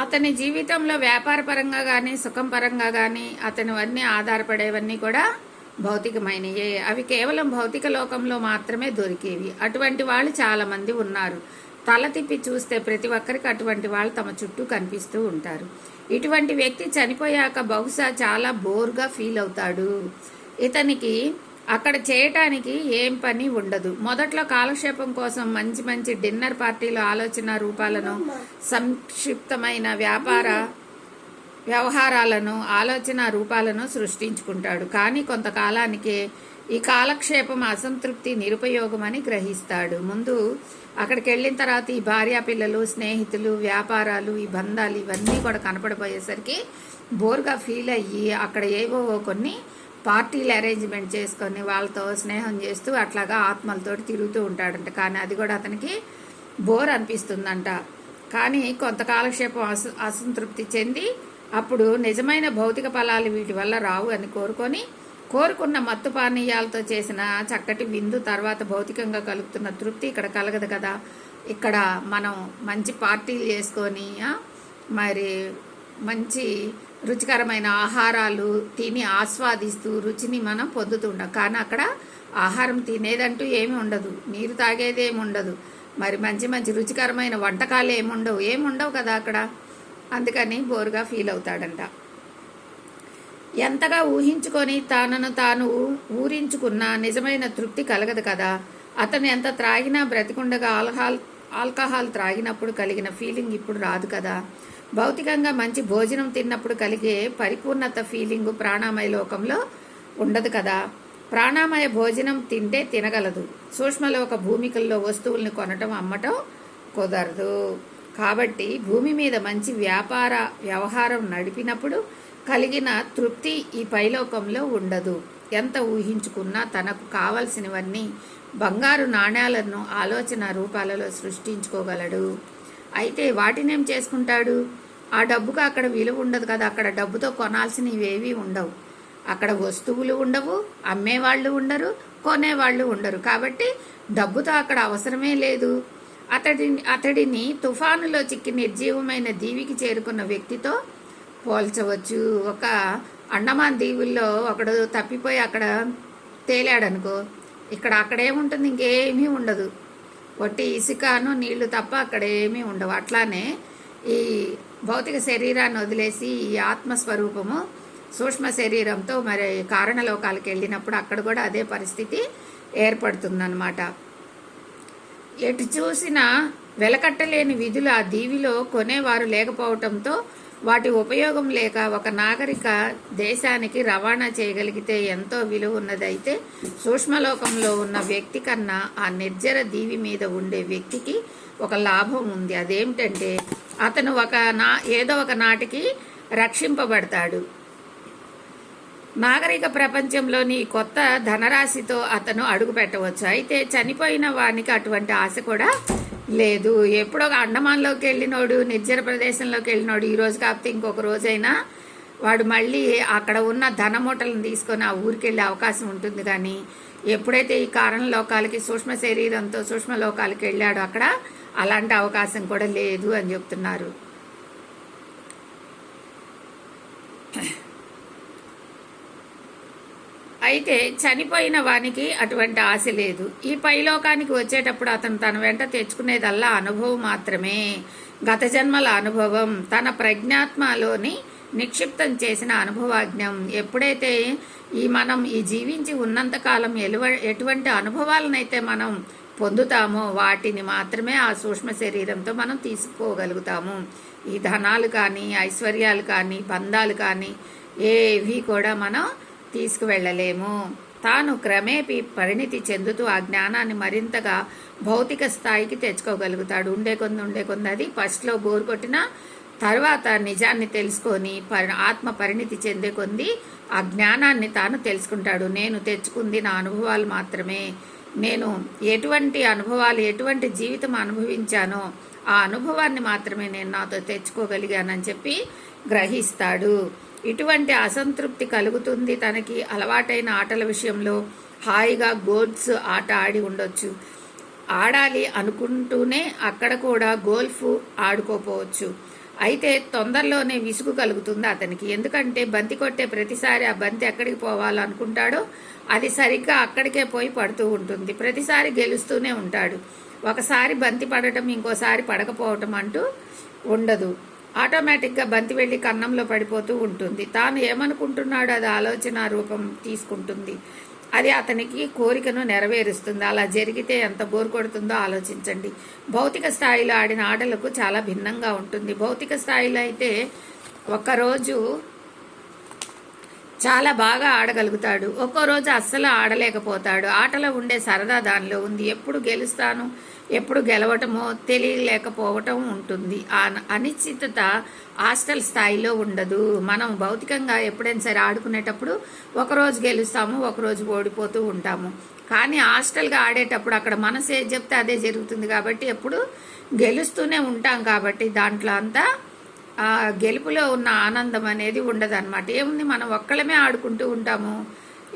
అతని జీవితంలో వ్యాపారపరంగా కానీ సుఖం పరంగా కానీ అతనివన్నీ ఆధారపడేవన్నీ కూడా భౌతికమైనయే. అవి కేవలం భౌతిక లోకంలో మాత్రమే దొరికేవి. అటువంటి వాళ్ళు చాలామంది ఉన్నారు. తల తిప్పి చూస్తే ప్రతి ఒక్కరికి అటువంటి వాళ్ళు తమ చుట్టూ కనిపిస్తూ ఉంటారు. ఇటువంటి వ్యక్తి చనిపోయాక బహుశా చాలా బోర్గా ఫీల్ అవుతాడు. ఇతనికి అక్కడ చేయటానికి ఏం పని ఉండదు. మొదట్లో కాలక్షేపం కోసం మంచి మంచి డిన్నర్ పార్టీలు ఆలోచన రూపాలను, సంక్షిప్తమైన వ్యవహారాలను, ఆలోచన రూపాలను సృష్టించుకుంటాడు. కానీ కొంతకాలానికే ఈ కాలక్షేపం అసంతృప్తి, నిరుపయోగమని గ్రహిస్తాడు. ముందు అక్కడికి వెళ్ళిన తర్వాత ఈ భార్యా పిల్లలు, స్నేహితులు, వ్యాపారాలు, ఈ బంధాలు ఇవన్నీ కూడా కనపడిపోయేసరికి బోర్గా ఫీల్ అయ్యి అక్కడ ఏవో కొన్ని పార్టీలు అరేంజ్మెంట్ చేసుకొని వాళ్ళతో స్నేహం చేస్తూ అట్లాగా ఆత్మలతోటి తిరుగుతూ ఉంటాడంట. కానీ అది కూడా అతనికి బోర్ అనిపిస్తుందంట. కానీ కొంతకాలక్షేపం అసంతృప్తి చెంది అప్పుడు నిజమైన భౌతిక ఫలాలు వీటి వల్ల రావు అని కోరుకున్న మత్తు పానీయాలతో చేసిన చక్కటి విందు తర్వాత భౌతికంగా కలుగుతున్న తృప్తి ఇక్కడ కలగదు కదా. ఇక్కడ మనం మంచి పార్టీలు చేసుకొని మరి మంచి రుచికరమైన ఆహారాలు తిని ఆస్వాదిస్తూ రుచిని మనం పొందుతుంటాం. కానీ అక్కడ ఆహారం తినేదంటూ ఏమి ఉండదు, నీరు తాగేది ఏమి ఉండదు, మరి మంచి మంచి రుచికరమైన వంటకాలు ఏముండవు కదా అక్కడ. అందుకని బోరుగా ఫీల్ అవుతాడంట. ఎంతగా ఊహించుకొని తాను ఊరించుకున్న నిజమైన తృప్తి కలగదు కదా. అతను ఎంత త్రాగినా బ్రతికుండగా ఆల్కహాల్ త్రాగినప్పుడు కలిగిన ఫీలింగ్ ఇప్పుడు రాదు కదా. భౌతికంగా మంచి భోజనం తిన్నప్పుడు కలిగే పరిపూర్ణత ఫీలింగు ప్రాణామయ లోకంలో ఉండదు కదా. ప్రాణామయ భోజనం తింటే తినగలదు. సూక్ష్మలోక భూమికల్లో వస్తువుల్ని కొనటం, అమ్మటం కుదరదు. కాబట్టి భూమి మీద మంచి వ్యవహారం నడిపినప్పుడు కలిగిన తృప్తి ఈ పైలోకంలో ఉండదు. ఎంత ఊహించుకున్నా తనకు కావలసినవన్నీ బంగారు నాణ్యాలను ఆలోచన రూపాలలో సృష్టించుకోగలడు. అయితే వాటినేం చేసుకుంటాడు? ఆ డబ్బుకు అక్కడ విలువ ఉండదు కదా. అక్కడ డబ్బుతో కొనాల్సినవి ఏవీ ఉండవు. అక్కడ వస్తువులు ఉండవు, అమ్మేవాళ్ళు ఉండరు, కొనేవాళ్ళు ఉండరు. కాబట్టి డబ్బుతో అక్కడ అవసరమే లేదు. అతడిని తుఫానులో చిక్కి నిర్జీవమైన దీవికి చేరుకున్న వ్యక్తితో పోల్చవచ్చు. ఒక అండమాన్ దీవుల్లో ఒకడు తప్పిపోయి అక్కడ తేలాడనుకో, అక్కడేముంటుంది? ఇంకేమీ ఉండదు. ఒట్టి ఇసుకను నీళ్లు తప్ప అక్కడ ఏమీ ఉండవు. అట్లానే ఈ భౌతిక శరీరాన్ని వదిలేసి ఈ ఆత్మస్వరూపము సూక్ష్మ శరీరంతో మరి కారణలోకాలకు వెళ్ళినప్పుడు అక్కడ కూడా అదే పరిస్థితి ఏర్పడుతుందన్నమాట. ఎటు చూసినా వెలకట్టలేని విధులు ఆ దీవిలో కొనేవారు లేకపోవటంతో వాటి ఉపయోగం లేక ఒక నాగరిక దేశానికి రవాణా చేయగలిగితే ఎంతో విలువ ఉన్నదైతే సూక్ష్మలోకంలో ఉన్న వ్యక్తి కన్నా ఆ నిర్జర దీవి మీద ఉండే వ్యక్తికి ఒక లాభం ఉంది. అదేమిటంటే అతను ఏదో ఒక నాటికి రక్షింపబడతాడు. నాగరిక ప్రపంచంలోని కొత్త ధనరాశితో అతను అడుగు పెట్టవచ్చు. అయితే చనిపోయిన వానికి అటువంటి ఆశ కూడా లేదు. ఎప్పుడో అండమాన్లోకి వెళ్ళినోడు, నిర్జన ప్రదేశంలోకి వెళ్ళినోడు ఈ రోజు కాకపోతే ఇంకొక రోజైనా వాడు మళ్ళీ అక్కడ ఉన్న ధనమూటలను తీసుకొని ఆ ఊరికి వెళ్ళే అవకాశం ఉంటుంది. కానీ ఎప్పుడైతే ఈ కారణలోకాలకి సూక్ష్మ శరీరంతో సూక్ష్మలోకాలకి వెళ్ళాడో అక్కడ అలాంటి అవకాశం కూడా లేదు అని చెప్తున్నారు. అయితే చనిపోయిన వానికి అటువంటి ఆశ లేదు. ఈ పైలోకానికి వచ్చేటప్పుడు అతను తన వెంట తెచ్చుకునేదల్లా అనుభవం మాత్రమే, గత జన్మల అనుభవం, తన ప్రజ్ఞాత్మలోని నిక్షిప్తం చేసిన అనుభవాజ్ఞం. ఎప్పుడైతే మనం ఈ జీవించి ఉన్నంతకాలం ఎటువంటి అనుభవాలనైతే మనం పొందుతామో వాటిని మాత్రమే ఆ సూక్ష్మ శరీరంతో మనం తీసుకోగలుగుతాము. ఈ ధనాలు కానీ, ఐశ్వర్యాలు కానీ, బంధాలు కానీ ఏవి కూడా మనం తీసుకువెళ్ళలేము. తాను క్రమేపీ పరిణితి చెందుతూ ఆ జ్ఞానాన్ని మరింతగా భౌతిక స్థాయికి తెచ్చుకోగలుగుతాడు. ఉండే కొంది అది ఫస్ట్లో బోరు కొట్టిన తర్వాత నిజాన్ని తెలుసుకొని ఆత్మ పరిణితి చెందే కొంది ఆ జ్ఞానాన్ని తాను తెలుసుకుంటాడు. నేను తెచ్చుకుంది నా అనుభవాలు మాత్రమే, నేను ఎటువంటి జీవితం అనుభవించానో ఆ అనుభవాన్ని మాత్రమే నేను నాతో తెచ్చుకోగలిగానని చెప్పి గ్రహిస్తాడు. ఇటువంటి అసంతృప్తి కలుగుతుంది. తనకి అలవాటైన ఆటల విషయంలో హాయిగా గోల్ఫ్ ఆట ఆడి ఉండొచ్చు, ఆడాలి అనుకుంటూనే అక్కడ కూడా గోల్ఫ్ ఆడుకోపోవచ్చు. అయితే తొందరలోనే విసుగు కలుగుతుంది అతనికి. ఎందుకంటే బంతి కొట్టే ప్రతిసారి ఆ బంతి ఎక్కడికి పోవాలనుకుంటాడో అది సరిగ్గా అక్కడికే పోయి పడుతూ ఉంటుంది. ప్రతిసారి గెలుస్తూనే ఉంటాడు. ఒకసారి బంతి పడటం ఇంకోసారి పడకపోవటం అంటూ ఉండదు. ఆటోమేటిక్గా బంతి వెళ్ళి కన్నంలో పడిపోతూ ఉంటుంది. తాను ఏమనుకుంటున్నాడో అది ఆలోచన రూపం తీసుకుంటుంది. అది అతనికి కోరికను నెరవేరుస్తుంది. అలా జరిగితే ఎంత బోర్ కొడుతుందో ఆలోచించండి. భౌతిక స్థాయిలో ఆడిన ఆటలకు చాలా భిన్నంగా ఉంటుంది. భౌతిక స్థాయిలో అయితే ఒక్కరోజు చాలా బాగా ఆడగలుగుతాడు, ఒక్కో రోజు అస్సలు ఆడలేకపోతాడు. ఆటలో ఉండే సరదా దానిలో ఉంది. ఎప్పుడు గెలుస్తాను ఎప్పుడు గెలవటమో తెలియలేకపోవటం ఉంటుంది. ఆ అనిశ్చితత హాస్టల్ స్థాయిలో ఉండదు. మనం భౌతికంగా ఎప్పుడైనా సరే ఆడుకునేటప్పుడు ఒకరోజు గెలుస్తాము, ఒకరోజు ఓడిపోతూ ఉంటాము. కానీ హాస్టల్గా ఆడేటప్పుడు అక్కడ మనసు ఏది చెప్తే అదే జరుగుతుంది కాబట్టి ఎప్పుడు గెలుస్తూనే ఉంటాం. కాబట్టి దాంట్లో అంతా గెలుపులో ఉన్న ఆనందం అనేది ఉండదన్నమాట. ఏముంది, మనం ఒక్కళ్ళమే ఆడుకుంటూ ఉంటాము.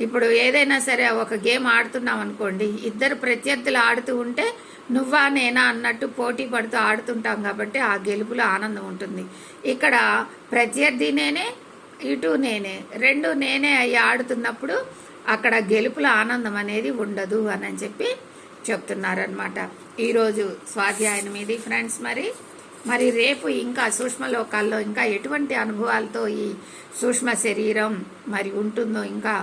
ఇప్పుడు ఏదైనా సరే ఒక గేమ్ ఆడుతున్నాం అనుకోండి, ఇద్దరు ప్రత్యర్థులు ఆడుతూ ఉంటే నువ్వా నేనా అన్నట్టు పోటీ పడుతూ ఆడుతుంటాం కాబట్టి ఆ గెలుపులో ఆనందం ఉంటుంది. ఇక్కడ ప్రత్యర్థి నేనే, ఇటు నేనే, రెండు నేనే అయ్యి ఆడుతున్నప్పుడు అక్కడ గెలుపుల ఆనందం అనేది ఉండదు అని చెప్పి చెప్తున్నారనమాట. ఈరోజు స్వాధ్యాయం ఇది ఫ్రెండ్స్. మరి రేపు ఇంకా సూక్ష్మలోకాల్లో ఇంకా ఎటువంటి అనుభవాలతో ఈ సూక్ష్మ శరీరం మరి ఉంటుందో ఇంకా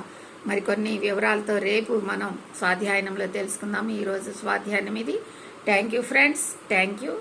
మరికొన్ని వివరాలతో రేపు మనం స్వాధ్యాయంలో తెలుసుకుందాం. ఈరోజు స్వాధ్యాయం ఇది. Thank you friends. Thank you.